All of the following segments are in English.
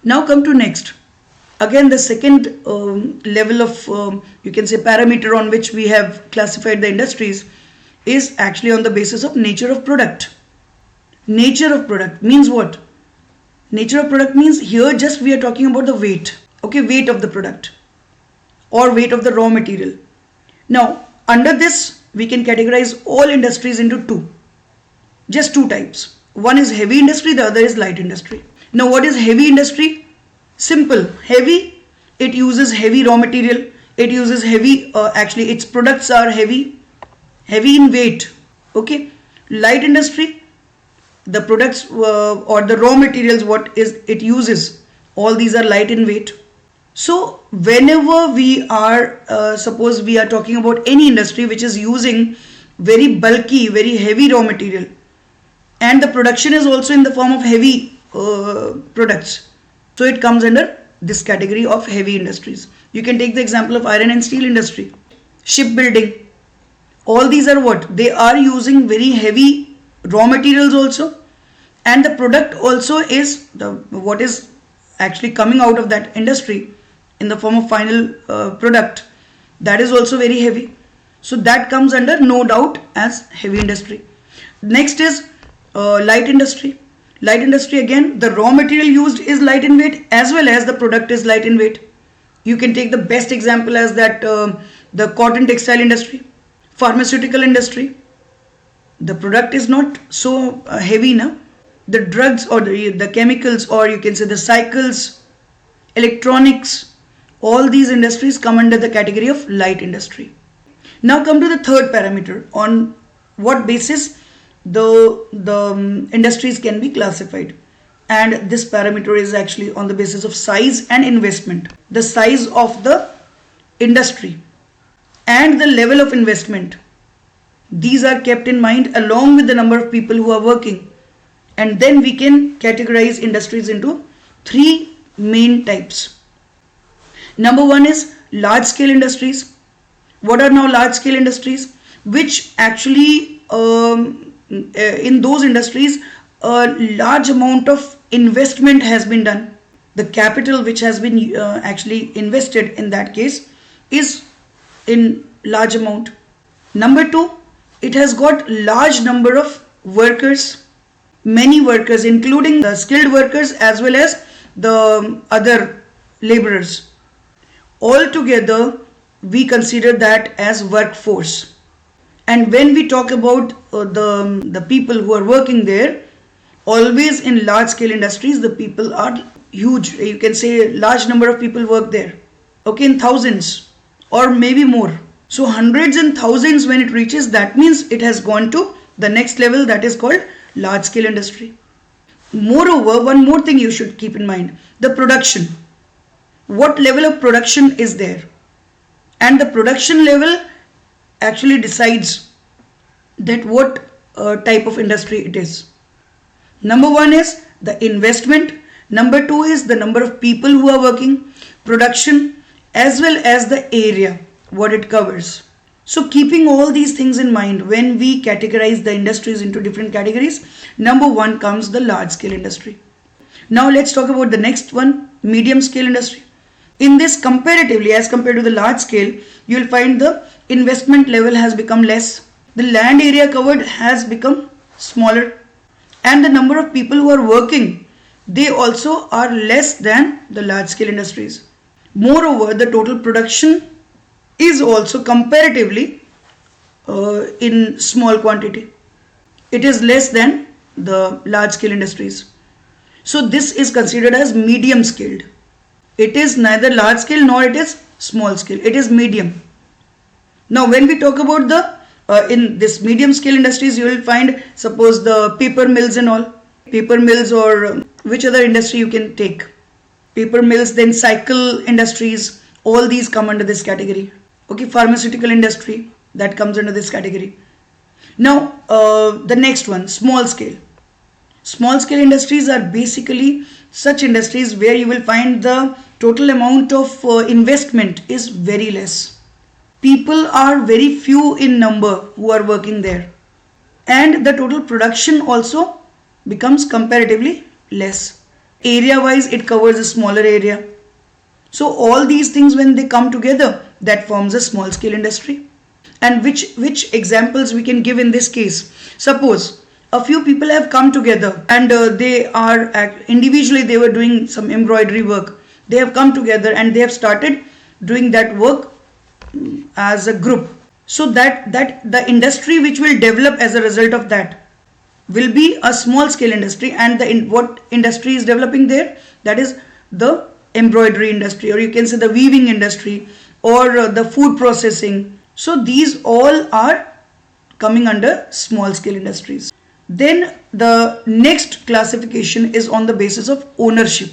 Now come to next. Again, the second level of you can say parameter on which we have classified the industries is actually on the basis of nature of product. Nature of product means what? Nature of product means here just we are talking about the weight. Okay, weight of the product or weight of the raw material. Now, under this we can categorize all industries into two. Just two types. One is heavy industry, the other is light industry. Now, what is heavy industry? Simple. Heavy, it uses heavy raw material. It uses heavy, actually its products are heavy in weight. Okay. Light industry, the products or the raw materials what is it uses, all these are light in weight. So whenever we are suppose we are talking about any industry which is using very bulky, very heavy raw material, and the production is also in the form of heavy products, so it comes under this category of heavy industries. You can take the example of iron and steel industry, shipbuilding. All these are what? They are using very heavy raw materials also, and the product also is what is actually coming out of that industry in the form of final product, that is also very heavy. So that comes under no doubt as heavy industry. Next is light industry. Light industry, again the raw material used is light in weight as well as the product is light in weight. You can take the best example as that the cotton textile industry, pharmaceutical industry. The product is not so heavy now. The drugs or the chemicals, or you can say the cycles, electronics, all these industries come under the category of light industry. Now come to the third parameter, on what basis the industries can be classified, and this parameter is actually on the basis of size and investment. The size of the industry and the level of investment, these are kept in mind along with the number of people who are working, and then we can categorize industries into three main types. Number one is large scale industries. What are now large scale industries? Which actually in those industries a large amount of investment has been done. The capital which has been actually invested in that case is in large amount. Number two, it has got large number of workers, many workers including the skilled workers as well as the other laborers. Altogether we consider that as workforce. And when we talk about the people who are working there, always in large scale industries the people are huge. You can say large number of people work there, okay, in thousands or maybe more. So hundreds and thousands when it reaches, that means it has gone to the next level, that is called large scale industry. Moreover, one more thing you should keep in mind, the production. What level of production is there? And the production level actually decides that what type of industry it is. Number one is the investment. Number two is the number of people who are working, production, as well as the area, what it covers. So keeping all these things in mind, when we categorize the industries into different categories, number one comes the large scale industry. Now let's talk about the next one, medium scale industry. In this, comparatively as compared to the large scale, you will find the investment level has become less, the land area covered has become smaller, and the number of people who are working, they also are less than the large scale industries. Moreover, the total production is also comparatively in small quantity. It is less than the large scale industries. So this is considered as medium scaled. It is neither large scale nor it is small scale. It is medium. Now when we talk about the in this medium scale industries, you will find suppose the paper mills and all. Paper mills, or which other industry you can take. Paper mills, then cycle industries, all these come under this category. Okay, pharmaceutical industry, that comes under this category. Now the next one, small scale. Small scale industries are basically such industries where you will find the total amount of investment is very less. People are very few in number who are working there, and the total production also becomes comparatively less. area wise it covers a smaller area. So all these things, when they come together, that forms a small scale industry. And which examples we can give in this case? Suppose a few people have come together and they are individually they were doing some embroidery work. They have come together and they have started doing that work as a group. So that the industry which will develop as a result of that will be a small scale industry. And what industry is developing there? That is the embroidery industry, or you can say the weaving industry, or the food processing. So these all are coming under small scale industries. Then the next classification is on the basis of ownership.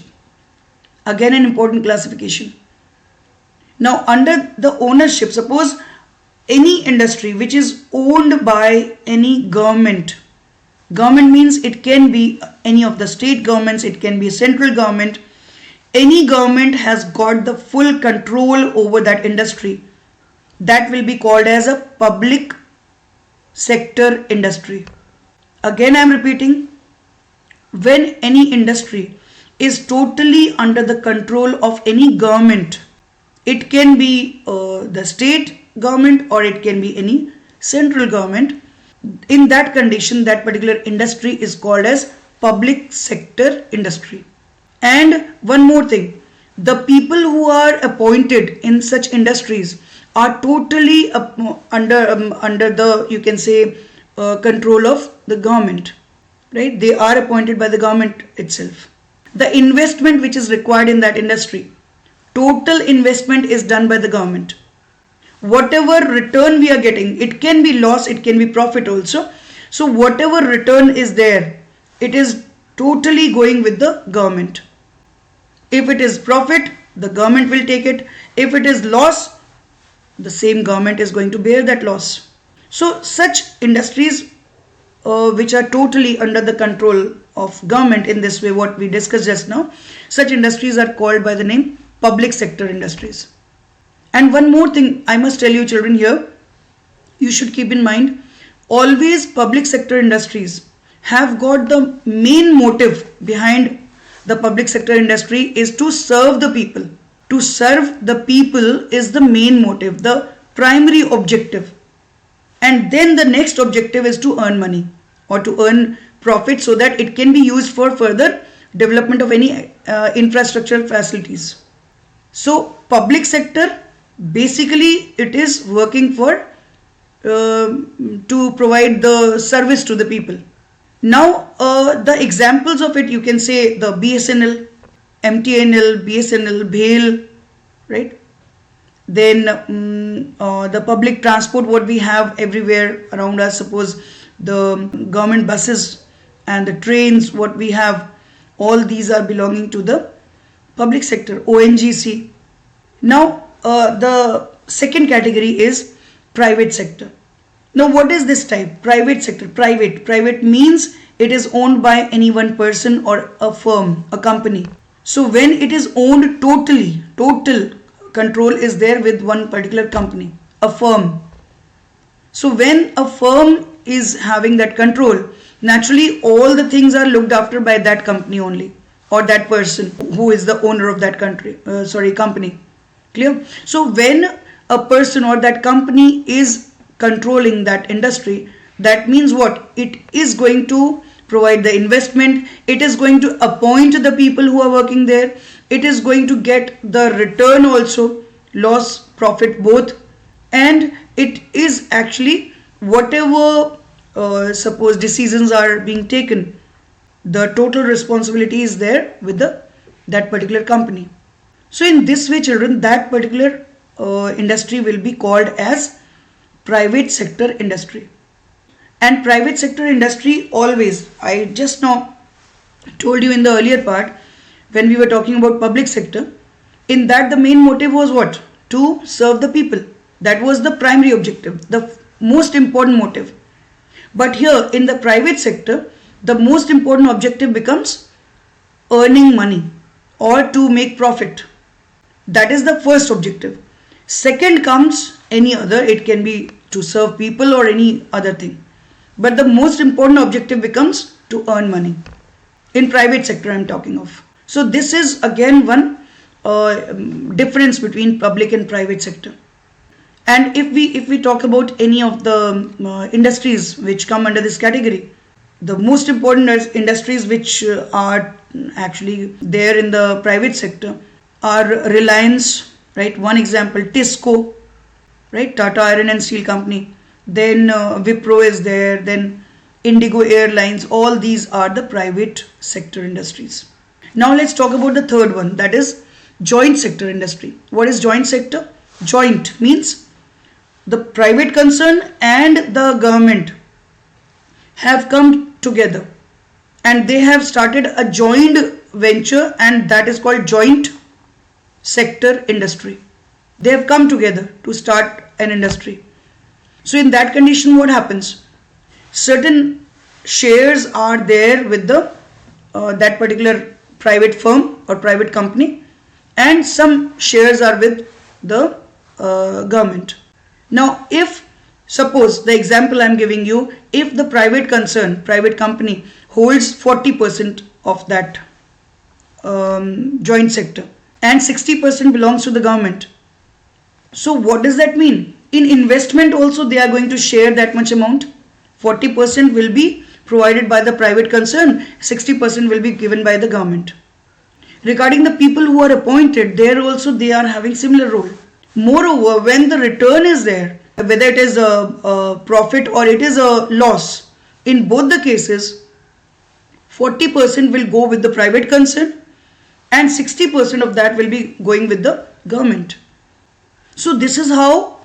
Again, an important classification. Now under the ownership, suppose any industry which is owned by any government. Government means it can be any of the state governments, it can be a central government. Any government has got the full control over that industry. That will be called as a public sector industry. Again, I am repeating, when any industry is totally under the control of any government, it can be the state government or it can be any central government. In that condition, that particular industry is called as public sector industry. And one more thing, the people who are appointed in such industries are totally under the, you can say, control of the government, right? They are appointed by the government itself. The investment which is required in that industry, total investment is done by the government. Whatever return we are getting, it can be loss, it can be profit also. So whatever return is there, it is totally going with the government. If it is profit, the government will take it. If it is loss, the same government is going to bear that loss. So such industries which are totally under the control of government in this way, what we discussed just now, such industries are called by the name public sector industries. And one more thing I must tell you children here, you should keep in mind, always public sector industries have got the main motive behind the public sector industry is to serve the people. To serve the people is the main motive, the primary objective. And then the next objective is to earn money or to earn profit so that it can be used for further development of any infrastructural facilities. So public sector, basically it is working for to provide the service to the people. Now the examples of it, you can say the BSNL, MTNL, BSNL, BHEL, right? Then the public transport, what we have everywhere around us, suppose the government buses and the trains, what we have, all these are belonging to the public sector, ONGC. Now the second category is private sector. Now what is this type? Private sector. Private means it is owned by any one person or a firm, a company. So when it is owned totally, total control is there with one particular company, a firm. So when a firm is having that control, naturally all the things are looked after by that company only, or that person who is the owner of that company. Clear? So when a person or that company is controlling that industry, that means what? It is going to provide the investment, it is going to appoint the people who are working there, it is going to get the return also, loss, profit both, and it is actually whatever suppose decisions are being taken, the total responsibility is there with that particular company. So in this way children, that particular industry will be called as private sector industry. And private sector industry always, I just now told you in the earlier part when we were talking about public sector, in that the main motive was what? To serve the people. That was the primary objective, the most important motive. But here in the private sector, the most important objective becomes earning money or to make profit. That is the first objective. Second comes any other, it can be to serve people or any other thing. But the most important objective becomes to earn money. In private sector I am talking of. So this is again one difference between public and private sector. And if we talk about any of the industries which come under this category, the most important industries which are actually there in the private sector are Reliance, right? One example, Tisco, right? Tata Iron and Steel Company. Then Wipro is there. Then Indigo Airlines. All these are the private sector industries. Now let's talk about the third one, that is joint sector industry. What is joint sector? Joint means the private concern and the government have come together and they have started a joint venture, and that is called joint sector industry. They have come together to start an industry. So in that condition, what happens? Certain shares are there with the that particular private firm or private company, and some shares are with the government. Now, if suppose the example I am giving you, if the private concern, private company holds 40% of that joint sector and 60% belongs to the government. So what does that mean? In investment also they are going to share that much amount. 40% will be provided by the private concern, 60% will be given by the government. Regarding the people who are appointed, there also they are having similar role. Moreover, when the return is there, whether it is a profit or it is a loss, in both the cases 40% will go with the private concern and 60% of that will be going with the government. So this is how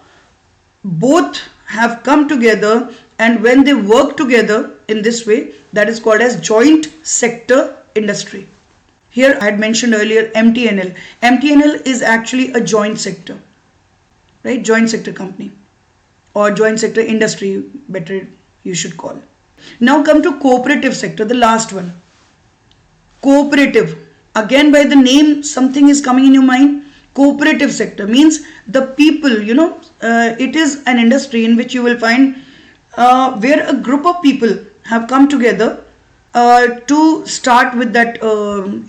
both have come together, and when they work together in this way, that is called as joint sector industry. Here I had mentioned earlier MTNL. MTNL is actually a joint sector, right? Joint sector company or joint sector industry, better you should call. Now come to cooperative sector, the last one. Cooperative. Again, by the name, something is coming in your mind. Cooperative sector means the people, it is an industry in which you will find where a group of people have come together to start with that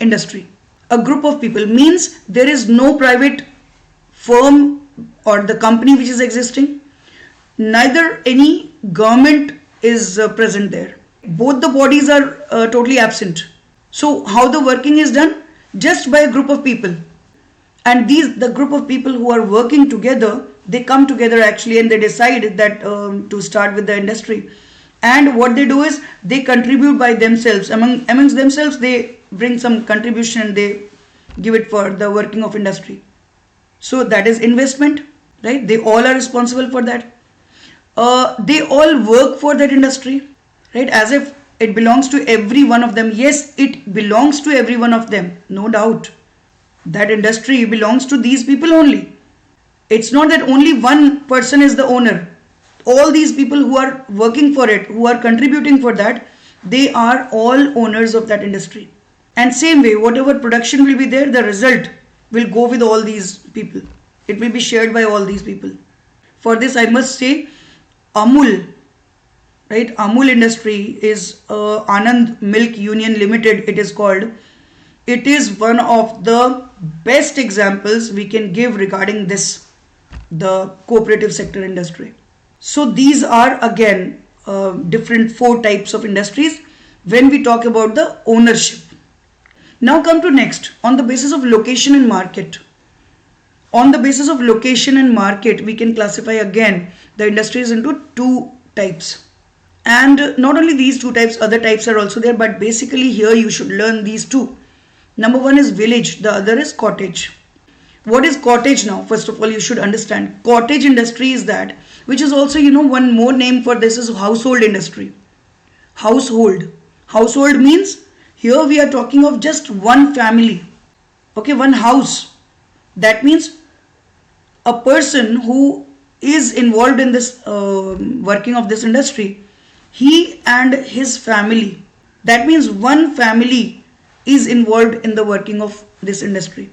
industry. A group of people means there is no private firm or the company which is existing, neither any government is present there. Both the bodies are totally absent. So how the working is done? Just by a group of people. And the group of people who are working together, they come together actually and they decide that to start with the industry. And what they do is they contribute by themselves. Amongst themselves, they bring some contribution, they give it for the working of industry. So that is investment, right? They all are responsible for that. They all work for that industry, right? As if it belongs to every one of them. Yes, it belongs to every one of them, no doubt. That industry belongs to these people only. It's not that only one person is the owner. All these people who are working for it, who are contributing for that, they are all owners of that industry. And same way, whatever production will be there, the result will go with all these people. It will be shared by all these people. For this, I must say, Amul, right? Amul industry is Anand Milk Union Limited, it is called. It is one of the best examples we can give regarding this, the cooperative sector industry. So these are again different 4 types of industries when we talk about the ownership. Now come to next, on the basis of location and market. On the basis of location and market, we can classify again the industries into 2 types. And not only these 2 types, other types are also there, but basically here you should learn these 2. Number 1 is village, the other is cottage. What is cottage now? First of all, you should understand cottage industry is that, which is also, one more name for this is household industry. Household. Household means here we are talking of just one family. Okay, one house. That means a person who is involved in this working of this industry, he and his family. That means one family is involved in the working of this industry.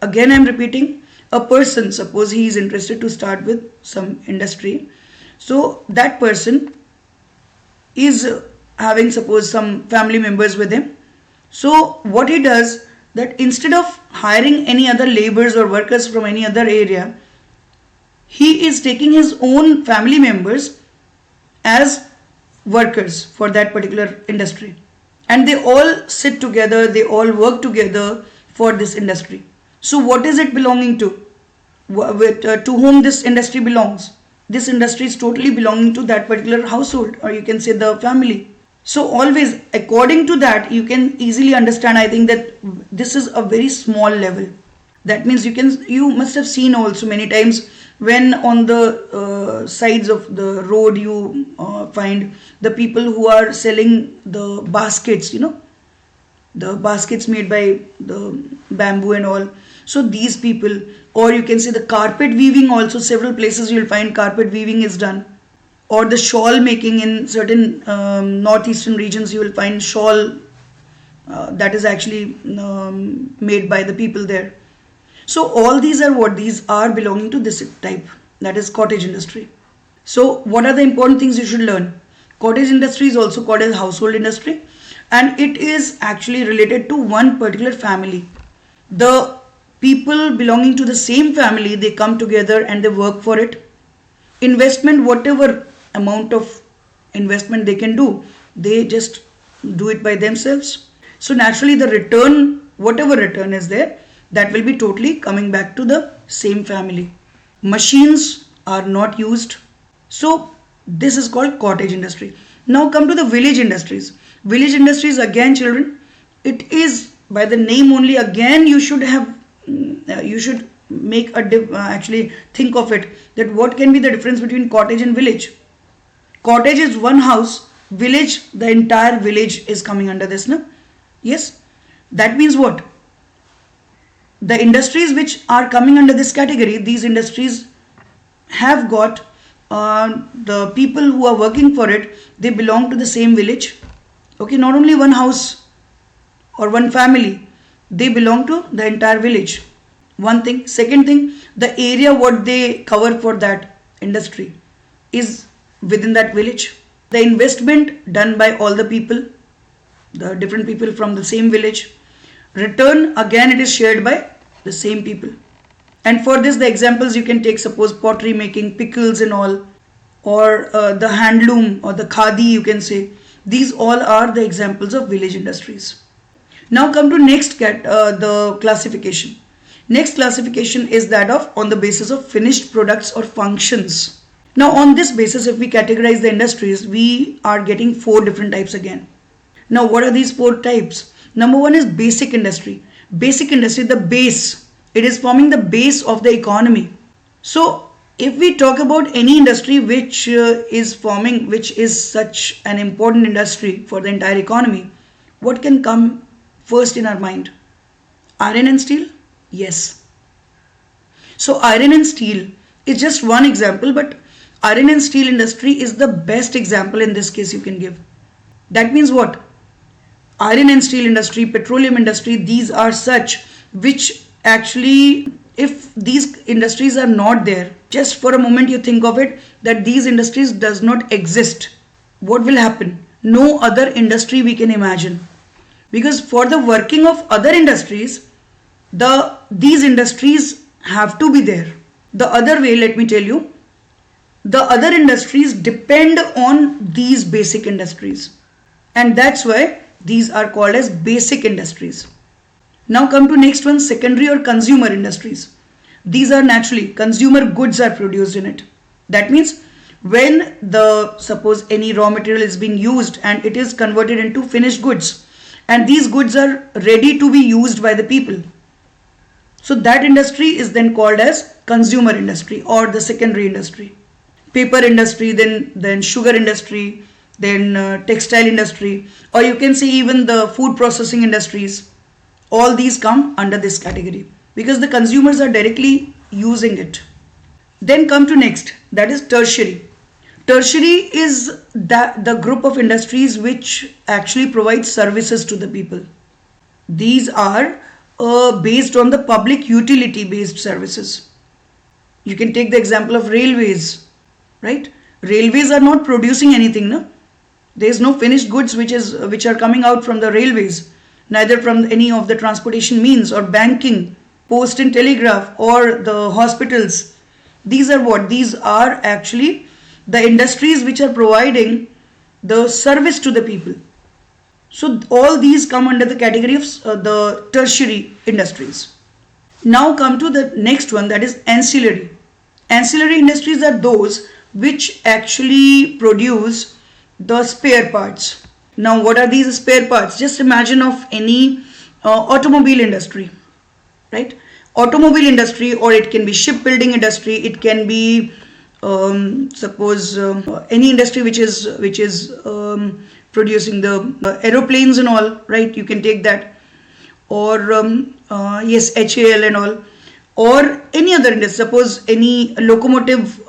Again, I am repeating, a person, suppose he is interested to start with some industry. So that person is having, suppose, some family members with him. So what he does, that instead of hiring any other laborers or workers from any other area, he is taking his own family members as workers for that particular industry, and they all sit together, they all work together for this industry. So what is it belonging to? To whom this industry belongs? This industry is totally belonging to that particular household, or you can say the family. So always according to that, you can easily understand, I think, that this is a very small level. That means you must have seen also many times when on the sides of the road you find the people who are selling the baskets, the baskets made by the bamboo and all. So these people, or you can say the carpet weaving also, several places you'll find carpet weaving is done, or the shawl making in certain northeastern regions, you will find shawl that is actually made by the people there. So all these are what? These are belonging to this type, that is cottage industry. So what are the important things you should learn? Cottage industry is also called as household industry, and it is actually related to one particular family. The people belonging to the same family, they come together and they work for it. Investment, whatever amount of investment they can do, they just do it by themselves. So naturally the return, whatever return is there, that will be totally coming back to the same family. Machines are not used. So this is called cottage industry. Now come to the village industries. Village industries, again children, it is by the name only. Again you should make actually think of it, that what can be the difference between cottage and village. Cottage is one house, village, the entire village is coming under this, no? Yes, that means what? The industries which are coming under this category, these industries have got the people who are working for it, they belong to the same village. Okay, not only one house or one family, they belong to the entire village. One thing. Second thing, the area what they cover for that industry is within that village. The investment done by all the people, the different people from the same village. Return, again it is shared by the same people. And for this, the examples you can take, suppose pottery making, pickles and all, or the handloom or the khadi, you can say. These all are the examples of village industries. Now come to next the classification. Next classification is that of on the basis of finished products or functions. Now on this basis, if we categorize the industries, we are getting 4 different types again. Now what are these 4 types? Number 1 is basic industry. Basic industry, the base. It is forming the base of the economy. So if we talk about any industry which is such an important industry for the entire economy, what can come first in our mind? Iron and steel? Yes. So iron and steel is just one example, but iron and steel industry is the best example in this case you can give. That means what? Iron and steel industry, petroleum industry, these are such which actually, if these industries are not there, just for a moment you think of it, that these industries does not exist, what will happen? No other industry we can imagine. Because for the working of other industries, these industries have to be there. The other way, let me tell you, the other industries depend on these basic industries, and that's why these are called as basic industries. Now come to next one, secondary or consumer industries. These are naturally consumer goods are produced in it. That means when suppose any raw material is being used and it is converted into finished goods, and these goods are ready to be used by the people. So that industry is then called as consumer industry or the secondary industry. Paper industry, then sugar industry, then textile industry, or you can say even the food processing industries. All these come under this category because the consumers are directly using it. Then come to next, that is tertiary. Tertiary is the group of industries which actually provide services to the people. These are based on the public utility based services. You can take the example of railways, right? Railways are not producing anything, no? There is no finished goods which are coming out from the railways. neither from any of the transportation means or banking, post and telegraph, or the hospitals. These are what? These are actually the industries which are providing the service to the people. So all these come under the category of the tertiary industries. Now come to the next one, that is ancillary. Ancillary industries are those which actually produce the spare parts. Now what are these spare parts? Just imagine of any automobile industry, right? Automobile industry, or it can be shipbuilding industry, it can be suppose any industry which is producing the aeroplanes and all, right? You can take that, or yes, HAL and all, or any other industry. Suppose any locomotive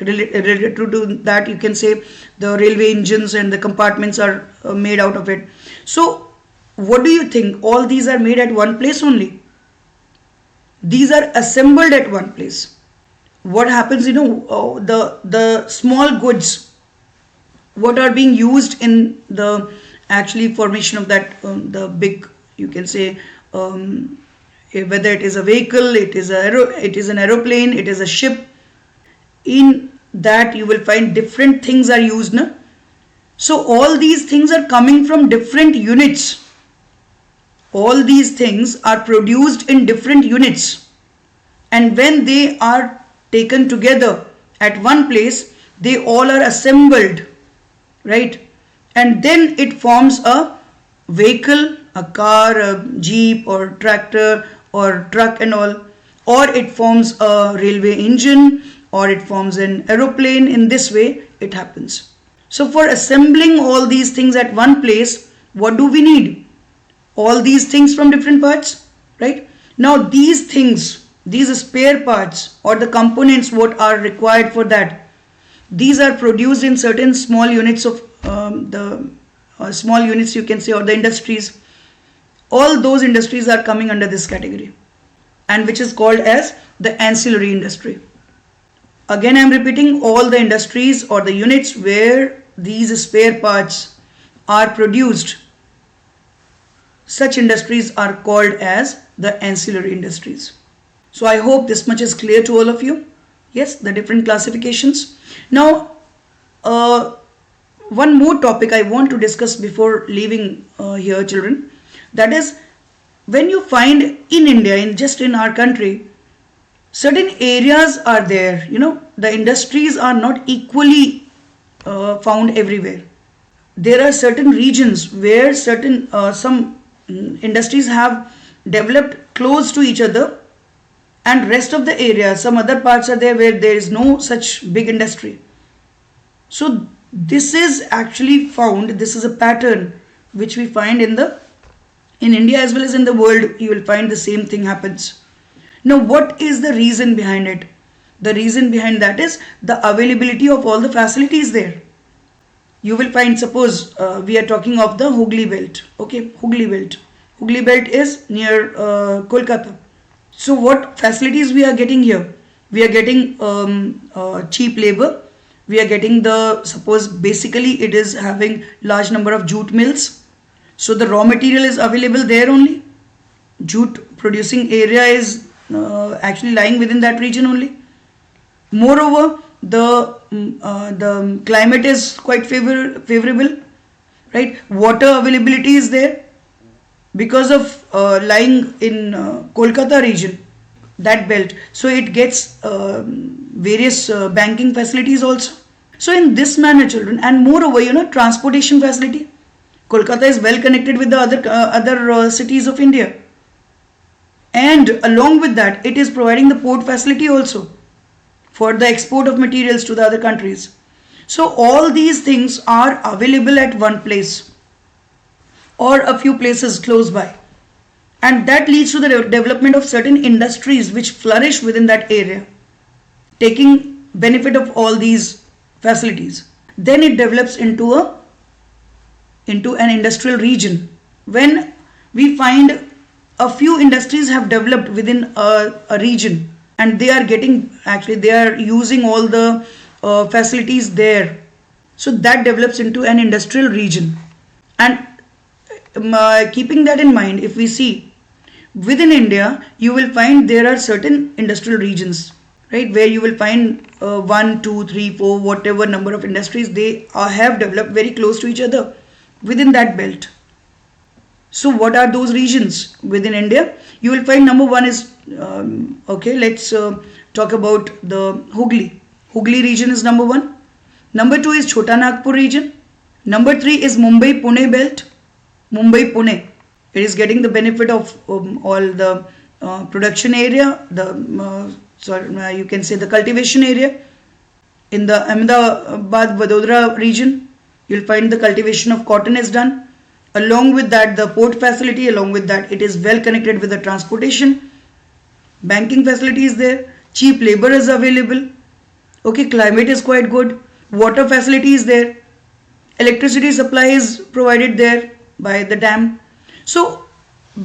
related to that, you can say the railway engines and the compartments are made out of it. So what do you think? All these are made at one place only. These are assembled at one place. What happens, the small goods, what are being used in the actually formation of that the big, you can say, whether it is a vehicle, it is an aeroplane, it is a ship. In that you will find different things are used, na? So all these things are coming from different units. All these things are produced in different units, and when they are taken together at one place, they all are assembled, right? And then it forms a vehicle, a car, a jeep or tractor or truck and all, or it forms a railway engine, or it forms an aeroplane. In this way it happens. So for assembling all these things at one place, what do we need? All these things from different parts, right? Now these things, these spare parts or the components what are required for that, these are produced in certain small units of small units, you can say, or the industries. All those industries are coming under this category, and which is called as the ancillary industry. Again, I am repeating, all the industries or the units where these spare parts are produced, such industries are called as the ancillary industries. So I hope this much is clear to all of you. Yes, the different classifications. Now, one more topic I want to discuss before leaving here, children. That is, when you find in India, in our country, certain areas are there, the industries are not equally found everywhere. There are certain regions where some industries have developed close to each other, and rest of the area, some other parts are there where there is no such big industry. So this is actually found, this is a pattern which we find in India as well as in the world. You will find the same thing happens. Now what is the reason behind it? The reason behind that is the availability of all the facilities there. You will find, suppose we are talking of the Hooghly belt. Okay, Hooghly belt. Hooghly belt is near Kolkata. So what facilities we are getting here? We are getting cheap labor. We are getting suppose basically it is having large number of jute mills. So the raw material is available there only. Jute producing area is actually lying within that region only. Moreover, the climate is quite favorable, right? Water availability is there because of lying in Kolkata region, that belt. So it gets various banking facilities also. So in this manner, children, and moreover, transportation facility. Kolkata is well connected with the other cities of India, and along with that, it is providing the port facility also for the export of materials to the other countries. So all these things are available at one place or a few places close by, and that leads to the development of certain industries which flourish within that area, taking benefit of all these facilities. Then it develops into an industrial region. When we find a few industries have developed within a region, and they are using all the facilities there, so that develops into an industrial region. And keeping that in mind, if we see within India, you will find there are certain industrial regions, right, where you will find 1, 2, 3, 4, whatever number of industries they have developed very close to each other within that belt. So what are those regions within India? You will find number one is okay. Let's talk about the Hooghly. Hooghly region is number one. Number two is Chota Nagpur region. Number three is Mumbai Pune belt. Mumbai Pune. It is getting the benefit of all the production area. You can say the cultivation area. In the Ahmedabad Vadodara region, you'll find the cultivation of cotton is done. Along with that, the port facility, along with that, it is well connected with the transportation. Banking facility is there. Cheap labor is available. Okay, climate is quite good. Water facility is there. Electricity supply is provided there by the dam. So,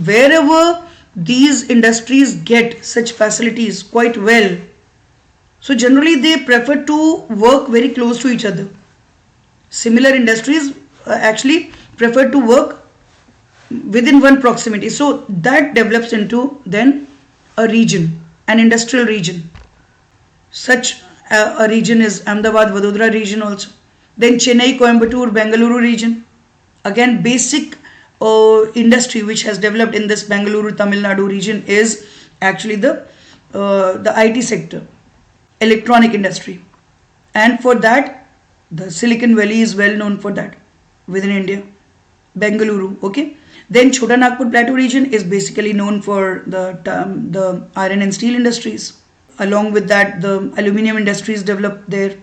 wherever these industries get such facilities quite well, so generally they prefer to work very close to each other. Similar industries actually prefer to work within one proximity. So that develops into then a region, an industrial region. Such a region is Ahmedabad Vadodara region also. Then Chennai, Coimbatore, Bengaluru region. Again, basic industry which has developed in this Bengaluru, Tamil Nadu region is actually the IT sector, electronic industry. And for that, the Silicon Valley is well known for that within India. Bengaluru, okay. Then Chota Nagpur Plateau region is basically known for the iron and steel industries. Along with that, the aluminium industries developed there.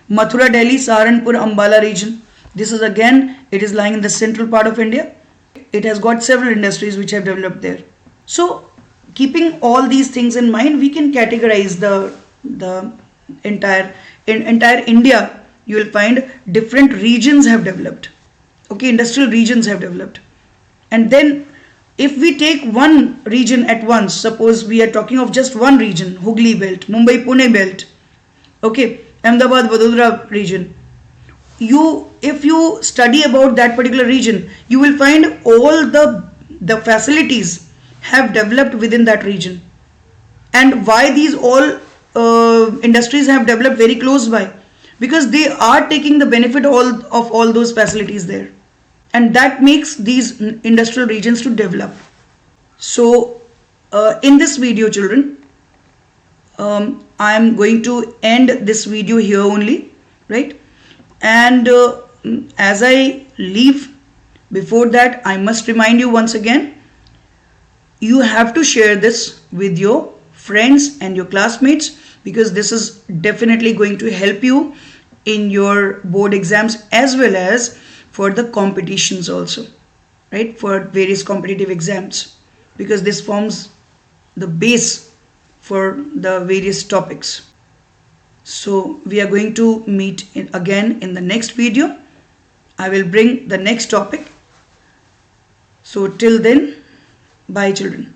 Mathura, Delhi, Saharanpur, Ambala region. This is again, it is lying in the central part of India. It has got several industries which have developed there. So, keeping all these things in mind, we can categorize the entire India. You will find different regions have developed. Okay, industrial regions have developed. And then if we take one region at once, suppose we are talking of just one region, Hooghly belt, Mumbai Pune belt, okay, Ahmedabad Vadodara region. If you study about that particular region, you will find all the facilities have developed within that region. And why these all industries have developed very close by? Because they are taking the benefit of all those facilities there. And that makes these industrial regions to develop. So, in this video, children, I am going to end this video here only, right? And as I leave, before that, I must remind you once again, you have to share this with your friends and your classmates, because this is definitely going to help you in your board exams as well as for the competitions also, right, for various competitive exams, because this forms the base for the various topics. So we are going to meet again in the next video. I will bring the next topic. So till then, bye children.